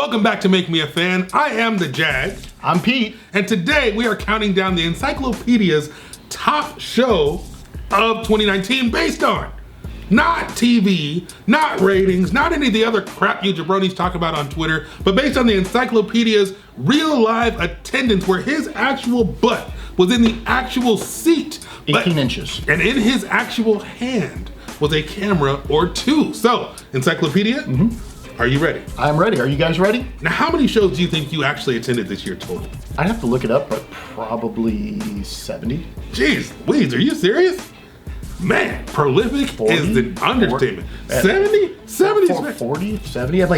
Welcome back to Make Me a Fan. I am the Jag. I'm Pete. And today we are counting down the Encyclopedia's top show of 2019 based on not TV, not ratings, not any of the other crap you jabronis talk about on Twitter, but based on the Encyclopedia's real live attendance where his actual butt was in the actual seat. 18 inches. And in his actual hand was a camera or two. So, Encyclopedia, are you ready? I'm ready. Are you guys ready? Now, how many shows do you think you actually attended this year total? I'd have to look it up, but probably 70. Jeez Louise, are you serious? Man, prolific 40, is the understatement. 40, 70? 70 is 40, 70? It's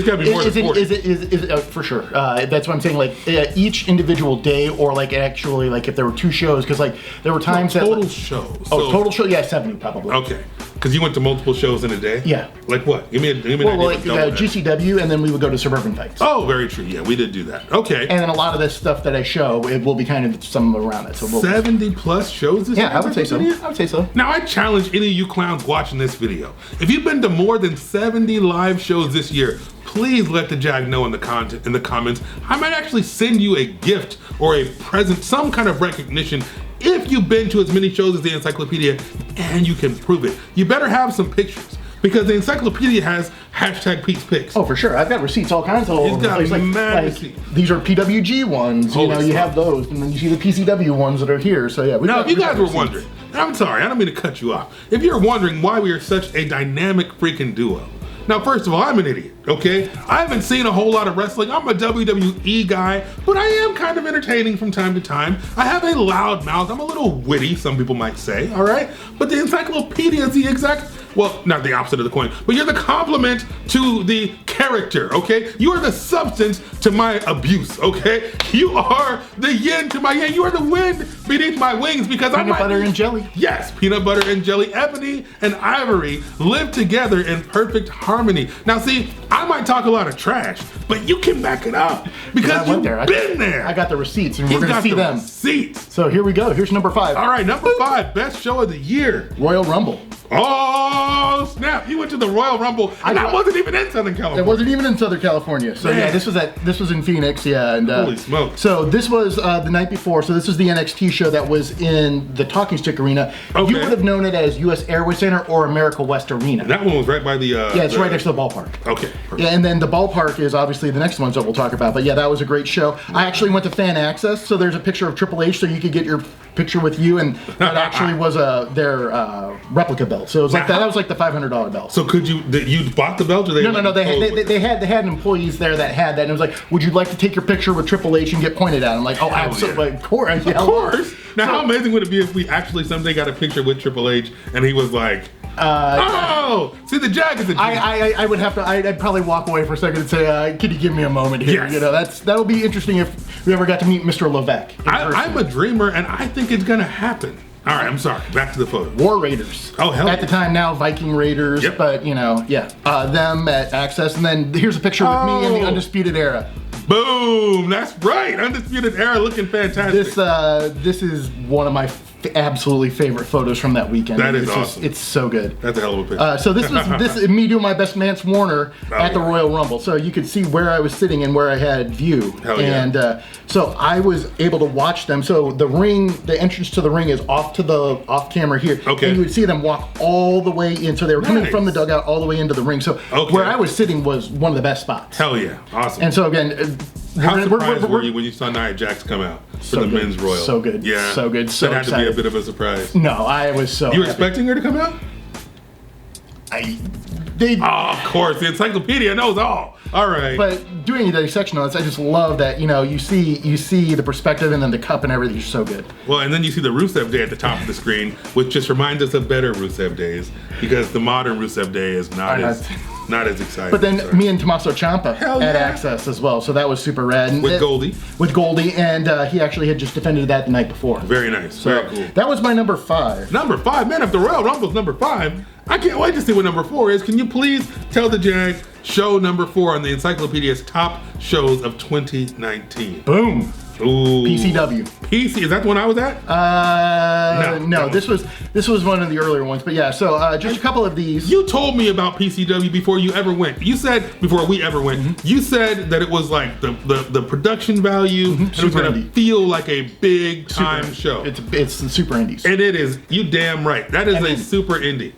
gotta be more than 40. Is it for sure. That's what I'm saying. Like each individual day, or like actually, like if there were two shows, because like there were times total that shows. Total show, yeah, 70 probably. Okay, because you went to multiple shows in a day. Yeah. Like what? Give me an idea. Like GCW, and then we would go to Suburban Fights. Oh, very true. Yeah, we did do that. Okay. And then a lot of this stuff that I show, it will be kind of some around it. So 70 plus shows this year? Yeah, I would say so. I would say so. Now, I challenge any of you clowns watching this video. If you've been to more than 70 live shows this year, please let the Jag know in the comments. I might actually send you a gift or a present, some kind of recognition if you've been to as many shows as the Encyclopedia and you can prove it. You better have some pictures because the Encyclopedia has hashtag Pete's Picks. Oh, for sure. I've got receipts all kinds of all over the place. Mad receipts. These are PWG ones. You have those, and then you see the PCW ones that are here. So yeah. Now, if you guys were wondering, I'm sorry, I don't mean to cut you off. If you're wondering why we are such a dynamic freaking duo. Now, first of all, I'm an idiot, okay? I haven't seen a whole lot of wrestling. I'm a WWE guy, but I am kind of entertaining from time to time. I have a loud mouth. I'm a little witty, some people might say, all right? But the Encyclopedia is the exact, well, not the opposite of the coin, but you're the complement to the character, okay? You are the substance to my abuse, okay? You are the yin to my yang. You are the wind beneath my wings because I'm peanut butter and jelly. Yes, peanut butter and jelly. Ebony and Ivory live together in perfect harmony. Now, see, I might talk a lot of trash, but you can back it up because you've been there. I got the receipts, and we're going to see them. Receipts. So here we go. Here's number 5. All right, number 5, best show of the year. Royal Rumble. Oh, snap. You went to the Royal Rumble, and I wasn't even in Southern California. It wasn't even in Southern California. So, yeah, this was in Phoenix, yeah. And, holy smokes. So this was the night before. So this is the NXT show that was in the Talking Stick Arena. Okay. You would have known it as U.S. Airways Center or America West Arena. That one was right by the... yeah, it's right next to the ballpark. Okay. Perfect. Yeah, and then the ballpark is obviously the next ones that we'll talk about. But, yeah, that was a great show. I actually went to Fan Access, so there's a picture of Triple H, so you could get your picture with you, and that actually was their replica belt. So it was like that was like the $500 belt. So could you bought the belt, or they no, they had employees there that had that, and it was like, would you like to take your picture with Triple H and get pointed at? I'm like, oh, absolutely, yeah. Of course. Of course. Now, how amazing would it be if we actually someday got a picture with Triple H and he was like, see, the Jag is a genius. I would have to. I'd probably walk away for a second and say, "Can you give me a moment here?" Yes. You know, that'll be interesting if we ever got to meet Mr. Levesque. I'm a dreamer, and I think it's gonna happen. All right, I'm sorry. Back to the photo. War Raiders. Oh, hell. At the time, now Viking Raiders. Yep. But them at Access, and then here's a picture with me in the Undisputed Era. Boom! That's right. Undisputed Era, looking fantastic. This is one of my absolutely favorite photos from that weekend. That is awesome. It's so good. That's a hell of a picture. So this was me doing my best Mance Warner at the Royal Rumble. So you could see where I was sitting and where I had view. Hell yeah. And so I was able to watch them. So the entrance to the ring is off camera here. Okay. And you would see them walk all the way in. So they were coming from the dugout all the way into the ring. So where I was sitting was one of the best spots. Hell yeah. Awesome. And so again, how surprised were you when you saw Nia Jax come out for the men's Royal? So good. Yeah. So good. So that had excited. to be a bit of a surprise. No, I was so You were happy. expecting her to come out? Of course, the Encyclopedia knows all. All right. But doing a dissection on this, I just love that, you see the perspective and then the cup and everything is so good. Well, and then you see the Rusev Day at the top of the screen, which just reminds us of better Rusev days, because the modern Rusev Day is not as exciting. But then me and Tommaso Ciampa yeah. had Access as well, so that was super rad. And with Goldie. With Goldie, and he actually had just defended that the night before. Very nice. So very cool. That was my number 5. Number 5? Man, if the Royal Rumble's number 5, I can't wait to see what number 4 is. Can you please tell the Jag show number 4 on the Encyclopedia's top shows of 2019? Boom. Ooh. PCW. PC, is that the one I was at? No. This was one of the earlier ones. But yeah, so just a couple of these. You told me about PCW before you ever went. You said, before we ever went, you said that it was like the production value, and it was going to feel like a big time show. It's the super indies. And it is, you damn right. That is a super indie.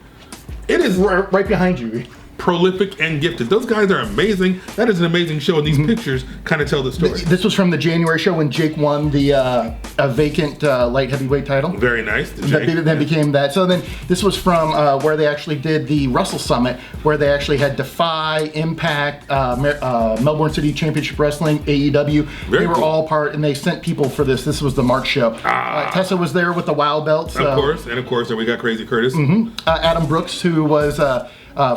It is right behind you. Prolific and gifted. Those guys are amazing. That is an amazing show, and these pictures kind of tell the story. This was from the January show when Jake won the vacant light heavyweight title. Very nice. That became that. So then this was from where they actually did the Russell Summit, where they actually had Defy, Impact, Melbourne City Championship Wrestling, AEW. They were all part, and they sent people for this. This was the March show. Tessa was there with the WoW belts. Of course, and of course, we got Crazy Curtis. Adam Brooks, who was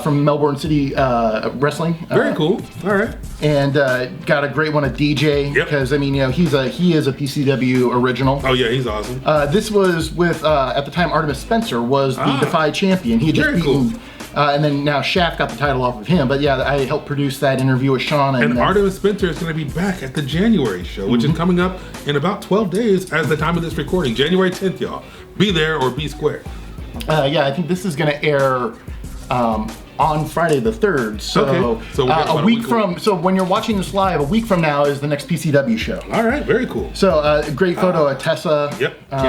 from Melbourne City Wrestling. Very cool. All right. And got a great one, a DJ, because I mean, you know, he is a PCW original. Oh yeah, he's awesome. This was with at the time Artemis Spencer was the Defy champion. He had just beaten. And then now Shaft got the title off of him. But yeah, I helped produce that interview with Sean. And Artemis Spencer is going to be back at the January show, which is coming up in about 12 days as the time of this recording. January 10th, y'all. Be there or be square. Yeah, I think this is going to air on Friday the 3rd. So, a week from, so when you're watching this live, a week from now is the next PCW show. All right, very cool. So great photo of Tessa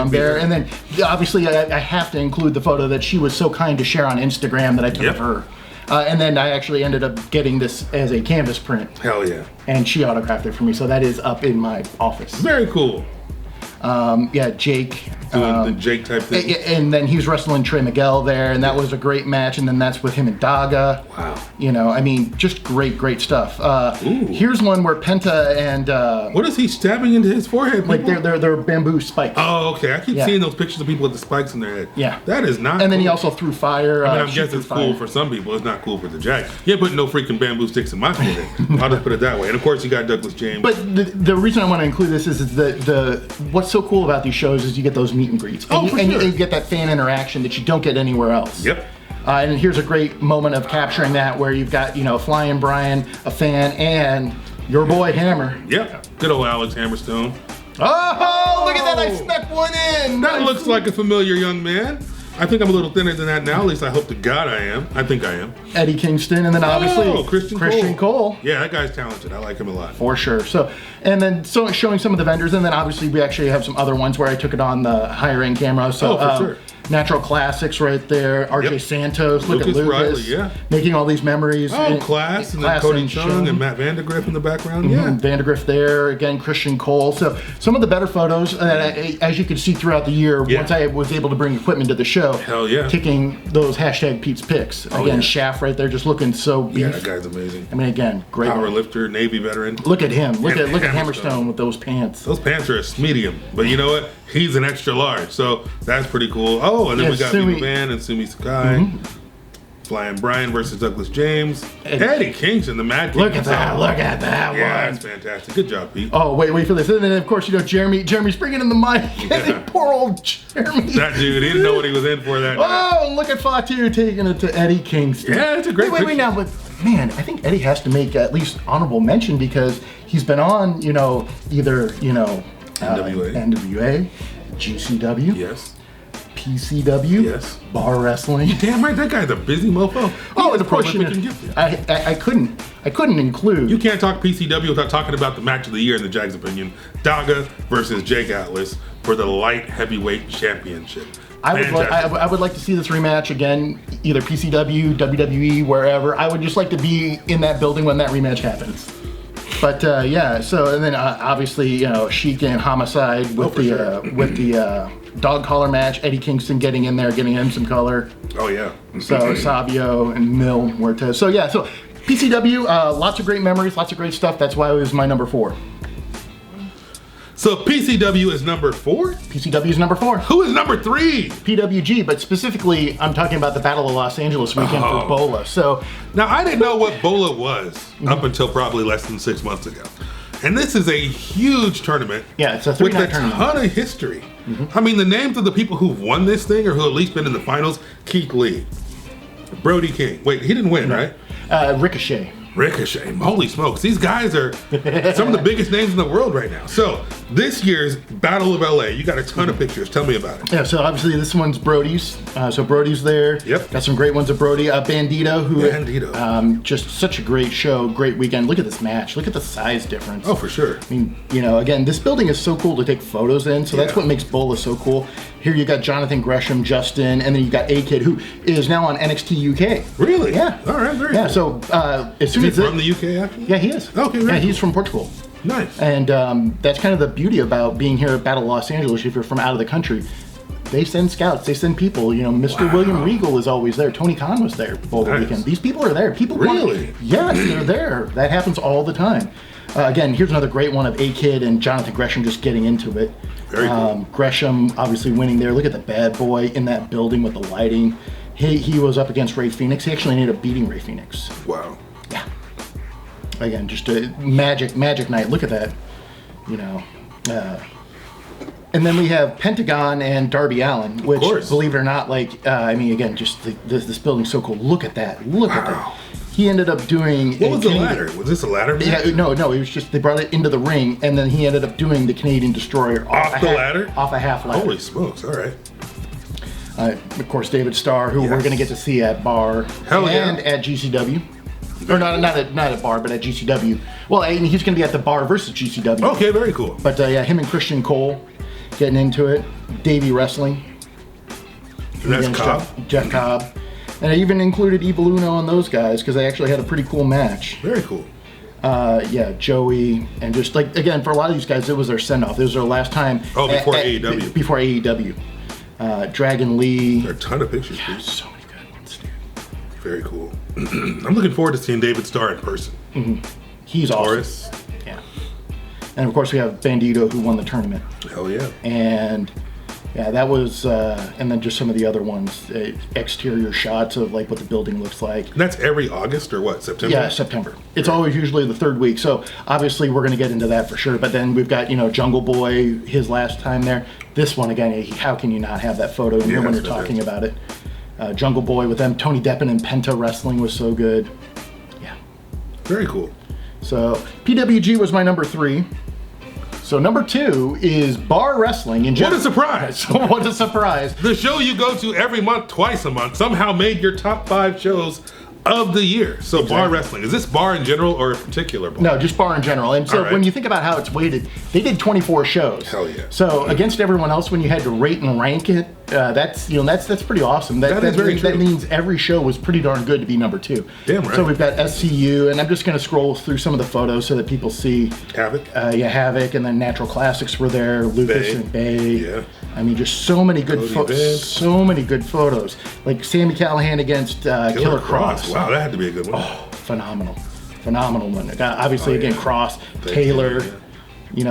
there. And then obviously I have to include the photo that she was so kind to share on Instagram that I took of her. And then I actually ended up getting this as a canvas print. Hell yeah. And she autographed it for me. So that is up in my office. Very cool. Yeah, Jake. Doing the Jake type thing. And then he was wrestling Trey Miguel there, and that was a great match. And then that's with him and Daga. Wow. You know, I mean, just great stuff. Here's one where Penta and what is he stabbing into his forehead? Like they're bamboo spikes. Oh, okay. I keep seeing those pictures of people with the spikes in their head. Yeah. That is not. And then he also threw fire. I mean, I guess it's cool for some people. It's not cool for the Jack. You ain't putting no freaking bamboo sticks in my forehead. I'll just put it that way. And of course, you got Douglas James. But the reason I want to include this is the what's so cool about these shows is you get those meet and greets. And you get that fan interaction that you don't get anywhere else. Yep. And here's a great moment of capturing that where you've got, you know, Flying Brian, a fan, and your boy Hammer. Yep. Good old Alex Hammerstone. Oh, look at that. I snuck one in. That looks like a familiar young man. I think I'm a little thinner than that now. At least I hope to God I am. I think I am. Eddie Kingston, and then obviously Christian Cole. Yeah, that guy's talented. I like him a lot. For sure. So, and then showing some of the vendors, and then obviously we actually have some other ones where I took it on the higher end camera. So, for sure. Natural Classics right there. RJ Santos. Look at Lucas. Riley, making all these memories. Class. And then Cody Chung and Matt Vandergriff in the background. Yeah. Vandergriff there. Again, Christian Cole. So some of the better photos, as you can see throughout the year, once I was able to bring equipment to the show. Hell yeah. Taking those hashtag Pete's Picks. Again, Shaft right there just looking so beef. Yeah, that guy's amazing. I mean, again, great. Power lifter, Navy veteran. Look at him. Look at Hammerstone with those pants. Those pants are a medium. But you know what? He's an extra large. So that's pretty cool. Oh, and then we got Viva Van and Sumi Sakai. Flying Brian versus Douglas James. Eddie Kingston, the Mad King. Look at that one. Yeah, that's fantastic. Good job, Pete. Oh, wait for this. And then, of course, you know, Jeremy's bringing in the mic. Poor old Jeremy. That dude, he didn't know what he was in for that night. Oh, look at Fatu taking it to Eddie Kingston. Yeah, it's a great picture. Wait, now, but man, I think Eddie has to make at least honorable mention because he's been on, you know, either, you know, NWA, GCW. Yes. PCW, yes, bar wrestling. Damn right, that guy's a busy mofo. Oh, and of course, you know, I couldn't include. You can't talk PCW without talking about the match of the year in the Jags' opinion: Daga versus Jake Atlas for the light heavyweight championship. I would like to see this rematch again, either PCW, WWE, wherever. I would just like to be in that building when that rematch happens. But yeah, so and then obviously, you know, Sheik and Homicide with the dog collar match. Eddie Kingston getting in there, getting him some color. Oh yeah. So Savio and Mil Muertes. So yeah, so PCW, lots of great memories, lots of great stuff. That's why it was my number 4. So PCW is number 4? PCW is number 4. Who is number 3? PWG, but specifically I'm talking about the Battle of Los Angeles weekend for Bola. So now I didn't know what Bola was up until probably less than 6 months ago. And this is a huge tournament. Yeah, it's a 3-night tournament. With a ton of history. I mean, the names of the people who've won this thing or who at least been in the finals: Keith Lee, Brody King. Wait, he didn't win, right? Ricochet. Ricochet. Holy smokes. These guys are some of the biggest names in the world right now. So this year's Battle of LA, you got a ton of pictures. Tell me about it. Yeah, so obviously this one's Brody's. So Brody's there. Yep. Got some great ones of Brody. Bandito, Bandito. Just such a great show, great weekend. Look at this match. Look at the size difference. Oh, for sure. I mean, again, this building is so cool to take photos in, so that's what makes Bola so cool. Here you got Jonathan Gresham, Justin, and then you got A-Kid, who is now on NXT UK. Really? Yeah. All right, very cool. So as soon is he from the UK, actually? Yeah, he is. Okay, yeah, he's from Portugal. Nice. And that's kind of the beauty about being here at Battle of Los Angeles. If you're from out of the country, they send scouts, they send people. Mr. William Regal is always there. Tony Khan was there for the weekend. These people are there. People really? Yes, they're there. That happens all the time. Again, here's another great one of A-Kid and Jonathan Gresham just getting into it. Very cool. Gresham obviously winning there. Look at the bad boy in that building with the lighting. He was up against Ray Phoenix. He actually ended up beating Ray Phoenix. Wow. Yeah. Again, just a magic night. Look at that. And then we have Pentagon and Darby Allin, which, believe it or not, again, just this building's so cool. Look at that. Look at that. He ended up doing. What was the ladder? Was this a ladder match? Yeah, no. It was just they brought it into the ring, and then he ended up doing the Canadian Destroyer off the ladder, off a half ladder. Holy smokes! All right. Of course, David Starr, who we're going to get to see at Bar and at GCW. Or not at Bar, but at GCW. Well, and he's going to be at the Bar versus GCW. Okay, very cool. But him and Christian Cole getting into it. Davey Wrestling. And that's Cobb. Jeff Cobb. And I even included Evil Uno and those guys because they actually had a pretty cool match. Very cool. Joey, and just again, for a lot of these guys, it was their send-off. It was their last time. Oh, before AEW. Before AEW. Dragon Lee. There are a ton of pictures. Yeah, so many good ones, dude. Very cool. I'm looking forward to seeing David Starr in person. Mm-hmm. He's awesome. Yeah. And of course, we have Bandito, who won the tournament. Hell yeah. And yeah, that was, and then just some of the other ones, exterior shots of what the building looks like. And that's every August or what, September? Yeah, September. It's always usually the third week. So obviously we're going to get into that for sure. But then we've got, Jungle Boy, his last time there. This one, again, how can you not have that photo in here when you're talking about it? Jungle Boy with them. Tony Deppen and Penta Wrestling was so good. Yeah. Very cool. So PWG was my number 3. So number 2 is Bar Wrestling. What a surprise! What a surprise! The show you go to every month, twice a month, somehow made your top 5 shows of the year. So Bar Wrestling. Is this Bar in general or a particular bar? No, just Bar in general. And so when you think about how it's weighted, they did 24 shows. Hell yeah. So against everyone else, when you had to rate and rank it, that's pretty awesome. That is very true. That means every show was pretty darn good to be number 2. Damn right. So we've got SCU, and I'm just going to scroll through some of the photos so that people see. Havoc. Havoc, and then Natural Classics were there. Lucas and Bay. Yeah. I mean, just so many good photos. So many good photos. Like Sami Callihan against Killer Cross. Wow, that had to be a good one. Oh, phenomenal one. Obviously, again, Cross, Taylor.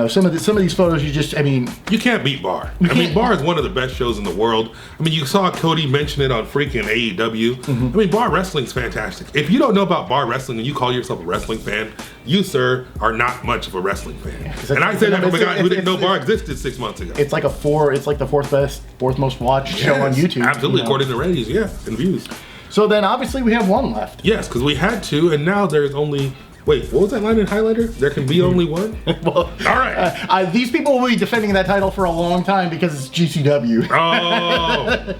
Some of these photos, you can't beat Bar. Bar is one of the best shows in the world. You saw Cody mention it on freaking AEW. Mm-hmm. Bar Wrestling's fantastic. If you don't know about Bar Wrestling and you call yourself a wrestling fan, you, sir, are not much of a wrestling fan. And I say that from a guy who didn't know Bar existed 6 months ago. It's like the fourth most watched show on YouTube. Absolutely, according to ratings, and views. So then, obviously, we have one left. Yes, because we had 2, and now there's only. Wait, what was that line in highlighter? There can be only one? Well, all right. These people will be defending that title for a long time because it's GCW. Oh.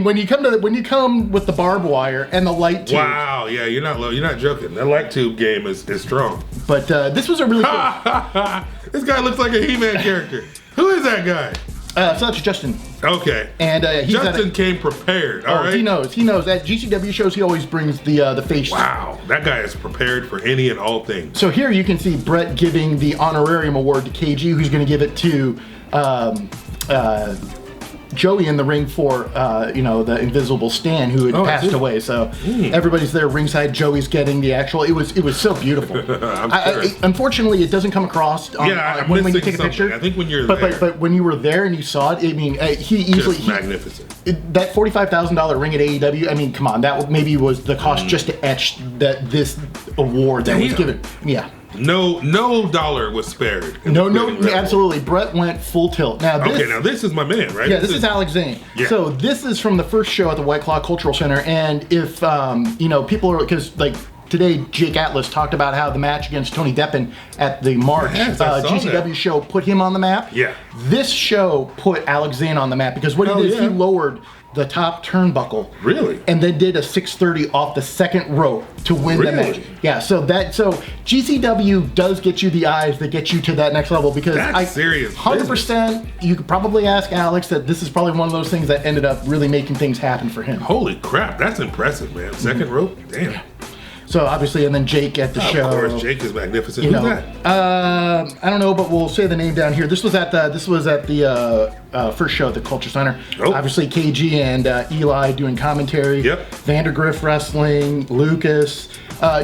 When you come with the barbed wire and the light tube. Wow, yeah, you're not joking. That light tube game is strong. But this was a really cool. This guy looks like a He-Man character. Who is that guy? So that's Justin. Okay. And Justin came prepared. All right. He knows. At GCW shows, he always brings the face. Wow, that guy is prepared for any and all things. So here you can see Brett giving the honorarium award to KG, who's going to give it to Joey in the ring for the invisible Stan who had passed away. So everybody's there ringside. Joey's getting the actual. It was so beautiful. I'm sure. Unfortunately, it doesn't come across when you take a picture. I think when you're there. But when you were there and you saw it, he easily magnificent. That $45,000 ring at AEW. Come on, that maybe was the cost just to etch this award that was given. Yeah. No dollar was spared. No, absolutely. Brett went full tilt. Now this is my man, right? Yeah, this is Alex Zane. Yeah. So this is from the first show at the White Claw Cultural Center, and if people are, because today Jake Atlas talked about how the match against Tony Deppen at the March GCW show put him on the map. Yeah. This show put Alex Zane on the map because what he did is he lowered the top turnbuckle. Really? And then did a 630 off the second rope to win the match. Yeah, so GCW does get you the eyes that get you to that next level because that's serious 100% you could probably ask Alex that this is probably one of those things that ended up really making things happen for him. Holy crap, that's impressive, man. Second rope? Damn. So obviously, and then Jake at the show. Of course, Jake is magnificent. Who's that? I don't know, but we'll say the name down here. This was at the first show at the Culture Center. Oh. Obviously, KG and Eli doing commentary. Yep. Vandergriff wrestling. Lucas.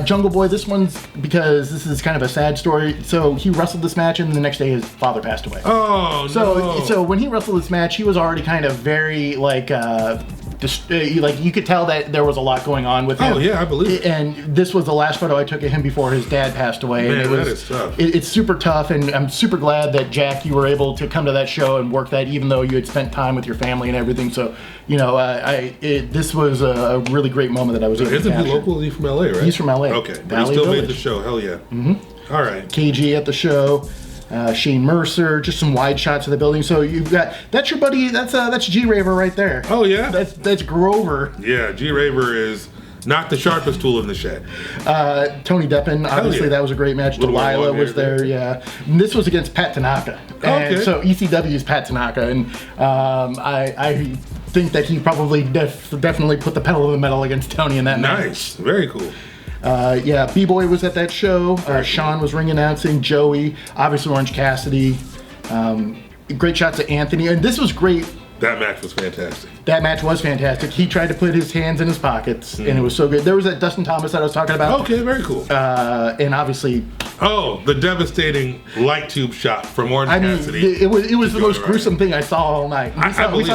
Jungle Boy. This one's because this is kind of a sad story. So he wrestled this match, and the next day his father passed away. Oh no! So when he wrestled this match, he was already kind of very like you could tell that there was a lot going on with him. Oh yeah, I believe it. And this was the last photo I took of him before his dad passed away. Man, and that is tough. It's super tough, and I'm super glad that Jack, you were able to come to that show and work that, even though you had spent time with your family and everything. So, this was a really great moment that I was able to capture. Isn't he local? Is he from LA, right? He's from LA. Okay, but he still made the show. Hell yeah. Mm-hmm. All right. KG at the show. Shane Mercer, just some wide shots of the building. So you've got that's your buddy. That's G Raver right there. Oh yeah, that's Grover. Yeah, G Raver is not the sharpest tool in the shed. Tony Deppen, obviously that was a great match. Delilah was there. Yeah, and this was against Pat Tanaka. And so ECW is Pat Tanaka, and I think that he probably definitely put the pedal to the metal against Tony in that match. Nice, very cool. B-Boy was at that show. Sean was ring announcing. Joey, obviously Orange Cassidy. Great shots of Anthony, and this was great. That match was fantastic. That match was fantastic. He tried to put his hands in his pockets, and it was so good. There was that Dustin Thomas that I was talking about. Okay, very cool. And obviously... Oh, the devastating light tube shot from Orange Cassidy. It was the most gruesome thing I saw all night.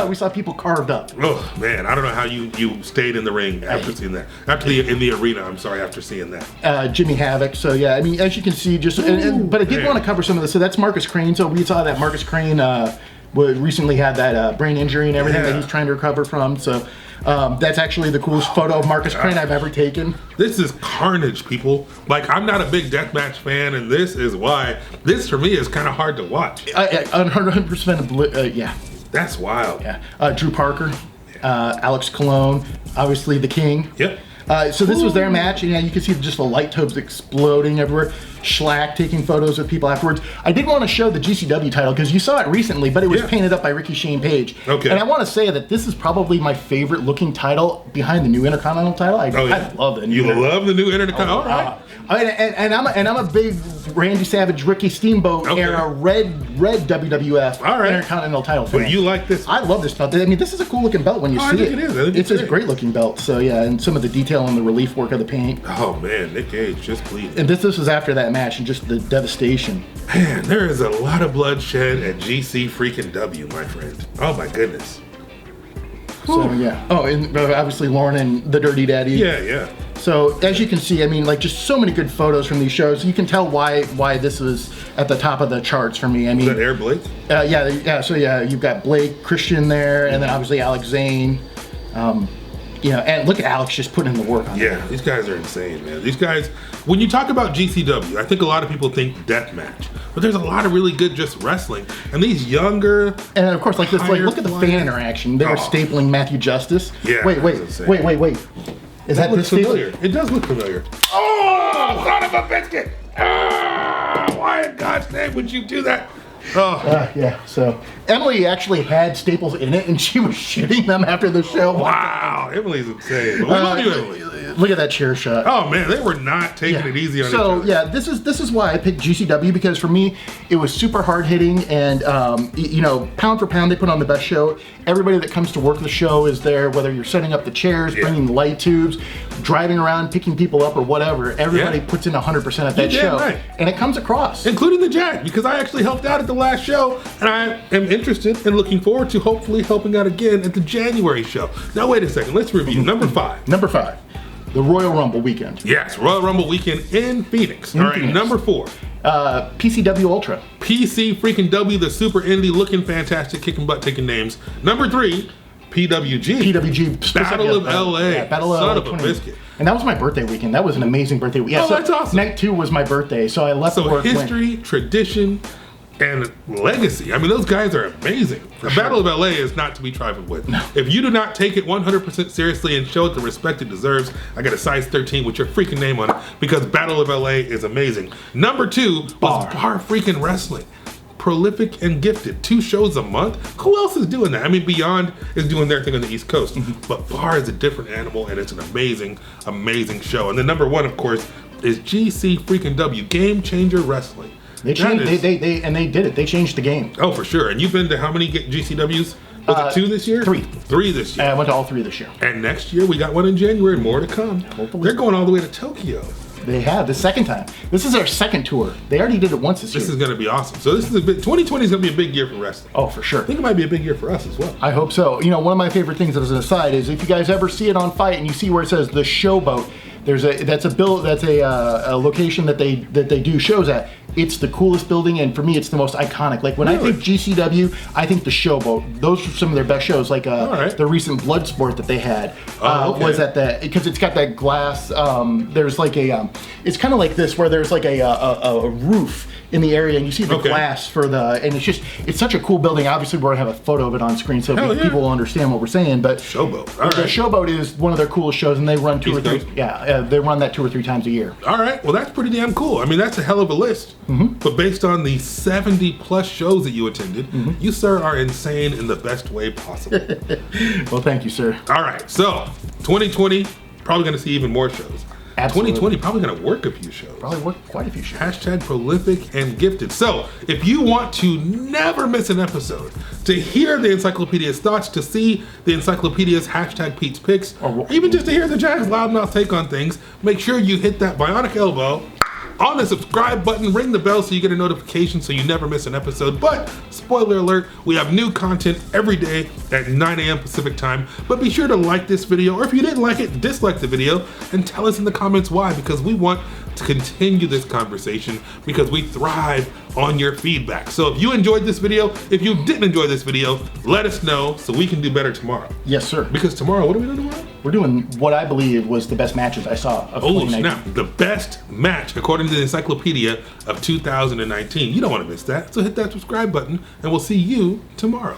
We saw people carved up. Oh, man, I don't know how you stayed in the ring after seeing that. In the arena, I'm sorry, after seeing that. Jimmy Havoc. So, yeah, I mean, as you can see, but I did want to cover some of this. So that's Marcus Crane. So we saw that Marcus Crane... recently had that brain injury and everything that he's trying to recover from. So that's actually the coolest photo of Marcus Crane I've ever taken. This is carnage, people. Like, I'm not a big deathmatch fan, and this is why. This, for me, is kind of hard to watch. 100% yeah. That's wild. Yeah. Drew Parker, Alex Colon, obviously the King. Yep. So this was their match, and you can see just the light tubes exploding everywhere. Schlack taking photos of people afterwards. I did want to show the GCW title because you saw it recently, but it was painted up by Ricky Shane Page. Okay. And I want to say that this is probably my favorite looking title behind the new Intercontinental title. I love the new. You love the new Intercontinental. All right. And I'm a big Randy Savage, Ricky Steamboat era red WWF Intercontinental title fan. But you like this? I love this belt. I mean, this is a cool looking belt when you see it. It is. It's a great looking belt. So yeah, and some of the detail on the relief work of the paint. Oh man, Nick Gage just bleeding. And this was after that match and just the devastation. Man, there is a lot of bloodshed at GC freaking W, my friend. Oh my goodness. So yeah. Oh, and obviously Lauren and the Dirty Daddy. Yeah. So as you can see, I mean, like just so many good photos from these shows. You can tell why this was at the top of the charts for me. I mean, was that Air Blake? Yeah. So yeah, you've got Blake, Christian there, and then obviously Alex Zane. And look at Alex just putting in the work on that. These guys are insane, man. These guys, when you talk about GCW, I think a lot of people think deathmatch, but there's a lot of really good just wrestling. And these younger, and of course, like this, like look at the fan interaction. They were stapling Matthew Justice. Yeah. Wait. Is that looks familiar? It does look familiar. Oh, son of a biscuit! Why in God's name would you do that? Yeah. So Emily actually had staples in it, and she was shitting them after the show. Wow, Emily's insane. But we love you, Emily. Look at that chair shot. Oh man, they were not taking it easy on each other. So yeah, this is why I picked GCW, because for me it was super hard hitting, and pound for pound they put on the best show. Everybody that comes to work the show is there, whether you're setting up the chairs, bringing the light tubes, driving around, picking people up, or whatever. Everybody puts in 100% at that show, and it comes across. Including the Jack, because I actually helped out at the last show, and I am interested and looking forward to hopefully helping out again at the January show. Now wait a second, let's review number 5. Number 5. The Royal Rumble weekend. Yes, Royal Rumble weekend in Phoenix. All right, number 4. PCW Ultra. PC freaking W, the super indie, looking fantastic, kicking butt, taking names. Number 3, PWG. PWG. Battle of LA. Battle of Son LA of a biscuit. And that was my birthday weekend. That was an amazing birthday weekend. Oh, that's awesome. Night 2 was my birthday, so I left So work. history, tradition, and legacy. I mean, those guys are amazing. The Battle of LA is not to be trifled with. No. If you do not take it 100% seriously and show it the respect it deserves, I got a size 13 with your freaking name on it because Battle of LA is amazing. Number 2 was Bar freaking Wrestling. Prolific and gifted. 2 shows a month. Who else is doing that? I mean, Beyond is doing their thing on the East Coast, but Bar is a different animal, and it's an amazing, amazing show. And then number 1, of course, is GC freaking W, Game Changer Wrestling. They changed. They did it. They changed the game. Oh, for sure. And you've been to how many GCWs? Was it 2 this year? 3. 3 this year. I went to all 3 this year. And next year we got one in January. More to come. Hopefully. They're going all the way to Tokyo. They have the second time. This is their second tour. They already did it once this year. This is going to be awesome. So this is 2020 is going to be a big year for wrestling. Oh, for sure. I think it might be a big year for us as well. I hope so. You know, one of my favorite things as an aside is if you guys ever see it on Fight and you see where it says the Showboat, that's a location that they do shows at. It's the coolest building, and for me, it's the most iconic. Like when I think GCW, I think the Showboat. Those are some of their best shows. Like the recent Bloodsport that they had was at the, because it's got that glass. There's like it's kind of like this where there's like a roof in the area, and you see the glass for the, and it's such a cool building. Obviously, we're gonna have a photo of it on screen so people will understand what we're saying. But Showboat, the Showboat is one of their coolest shows, and they run 2 or 3. Yeah, they run that 2 or 3 times a year. All right, well that's pretty damn cool. I mean, that's a hell of a list. But based on the 70 plus shows that you attended, you sir are insane in the best way possible. Well, thank you, sir. All right, so 2020 probably gonna see even more shows. Absolutely. 2020 probably gonna work a few shows. Probably worked quite a few shows. Hashtag prolific and gifted. So if you want to never miss an episode, to hear the Encyclopedia's thoughts, to see the Encyclopedia's hashtag Pete's Picks, or even just to hear the Jack's loudmouth take on things, make sure you hit that bionic elbow on the subscribe button, ring the bell so you get a notification so you never miss an episode. But spoiler alert, we have new content every day at 9 a.m. Pacific time. But be sure to like this video, or if you didn't like it, dislike the video and tell us in the comments why, because we want to continue this conversation because we thrive on your feedback. So if you enjoyed this video, if you didn't enjoy this video, let us know so we can do better tomorrow. Yes, sir. Because tomorrow, what are we doing tomorrow? We're doing what I believe was the best matches I saw of 2019. Snap. The best match according to the Encyclopedia of 2019. You don't want to miss that. So hit that subscribe button and we'll see you tomorrow.